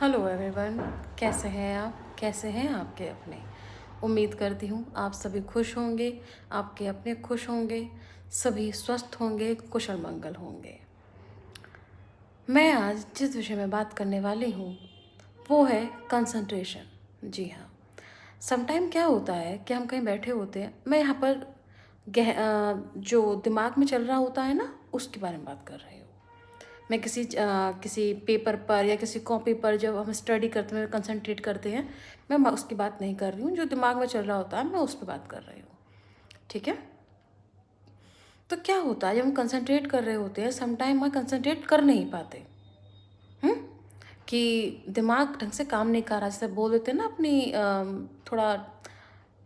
Hello everyone, कैसे हैं आप? कैसे हैं आपके अपने? उम्मीद करती हूँ आप सभी खुश होंगे, आपके अपने खुश होंगे, सभी स्वस्थ होंगे, कुशल मंगल होंगे। मैं आज जिस विषय में बात करने वाली हूँ वो है कंसंट्रेशन। जी हाँ, समटाइम क्या होता है कि हम कहीं बैठे होते हैं, मैं यहाँ पर जो दिमाग में चल रहा होता है ना, उसके बारे में बात कर रही हूँ। मैं किसी पेपर पर या किसी कॉपी पर जब हम स्टडी करते हैं, कंसंट्रेट करते हैं, मैं उसकी बात नहीं कर रही हूँ। जो दिमाग में चल रहा होता है मैं उस पर बात कर रही हूँ। ठीक है? तो क्या होता है जब हम कंसंट्रेट कर रहे होते हैं, समटाइम हम कंसंट्रेट कर नहीं पाते। हम्म कि दिमाग ढंग से काम नहीं कर रहा, जैसे बोल देते हैं ना अपनी थोड़ा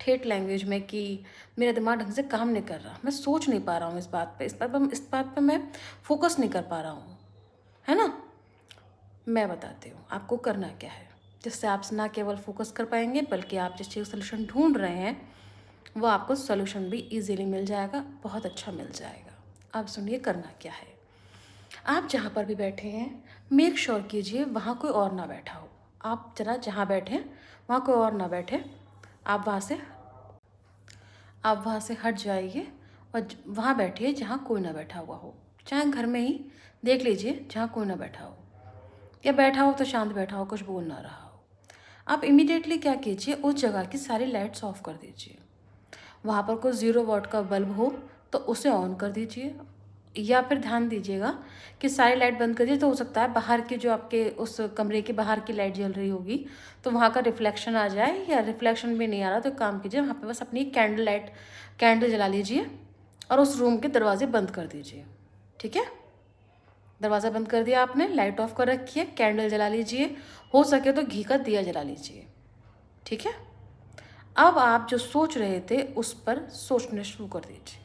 ठेठ लैंग्वेज में कि मेरा दिमाग ढंग से काम नहीं कर रहा, मैं सोच नहीं पा रहा हूँ इस बात पे मैं फोकस नहीं कर पा रहा हूँ, है ना? मैं बताती हूँ आपको करना क्या है, जिससे आप ना केवल फोकस कर पाएंगे बल्कि आप जिस चीज़ का सोल्यूशन ढूंढ रहे हैं वो आपको सोल्यूशन भी इजीली मिल जाएगा, बहुत अच्छा मिल जाएगा। आप सुनिए करना क्या है। आप जहाँ पर भी बैठे हैं, मेक श्योर कीजिए वहाँ कोई और ना बैठा हो। आप जरा जहाँ बैठे हैं वहाँ कोई और ना बैठे। आप वहाँ से आप वहाँ से हट जाइए और वहाँ बैठिए जहाँ कोई ना बैठा हुआ हो। चाहे घर में ही देख लीजिए जहाँ कोई ना बैठा हो, या बैठा हो तो शांत बैठा हो, कुछ बोल ना रहा हो। आप इमीडिएटली क्या कीजिए, उस जगह की सारी लाइट्स ऑफ कर दीजिए। वहाँ पर कोई 0 वाट का बल्ब हो तो उसे ऑन कर दीजिए, या फिर ध्यान दीजिएगा कि सारी लाइट बंद कर दीजिए। तो हो सकता है बाहर की जो आपके उस कमरे के बाहर की लाइट जल रही होगी तो वहाँ का रिफ्लेक्शन आ जाए, या रिफ्लेक्शन भी नहीं आ रहा तो काम कीजिए, वहाँ पे बस अपनी कैंडल जला लीजिए और उस रूम के दरवाजे बंद कर दीजिए। ठीक है? दरवाज़ा बंद कर दिया आपने, लाइट ऑफ कर रखी है, कैंडल जला लीजिए, हो सके तो घी का दिया जला लीजिए। ठीक है? अब आप जो सोच रहे थे उस पर सोचने शुरू कर दीजिए।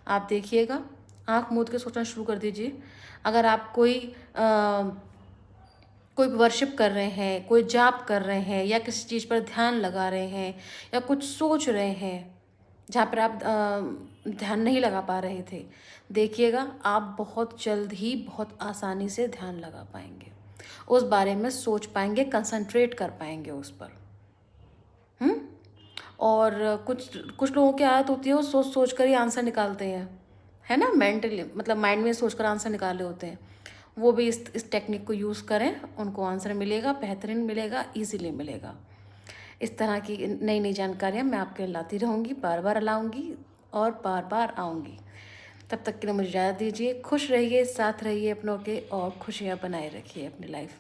आप देखिएगा, आंख मूंद के सोचना शुरू कर दीजिए। अगर आप कोई वर्शिप कर रहे हैं, कोई जाप कर रहे हैं, या किसी चीज़ पर ध्यान लगा रहे हैं, या कुछ सोच रहे हैं जहाँ पर आप ध्यान नहीं लगा पा रहे थे, देखिएगा आप बहुत जल्द ही बहुत आसानी से ध्यान लगा पाएंगे, उस बारे में सोच पाएंगे, कंसंट्रेट कर पाएंगे उस पर। हम्म और कुछ कुछ लोगों की आदत होती है वो सोच सोच कर ही आंसर निकालते हैं, है ना? मेंटली मतलब माइंड में सोच कर आंसर निकाले होते हैं। वो भी इस टेक्निक को यूज़ करें, उनको आंसर मिलेगा, बेहतरीन मिलेगा, इजीली मिलेगा। इस तरह की नई नई जानकारियाँ मैं आपके लिए लाती रहूँगी, बार बार लाऊँगी और बार बार आऊँगी। तब तक के लिए मुझे इजाज़त दीजिए। खुश रहिए, साथ रहिए अपनों के, और खुशियाँ बनाए रखिए अपनी लाइफ में।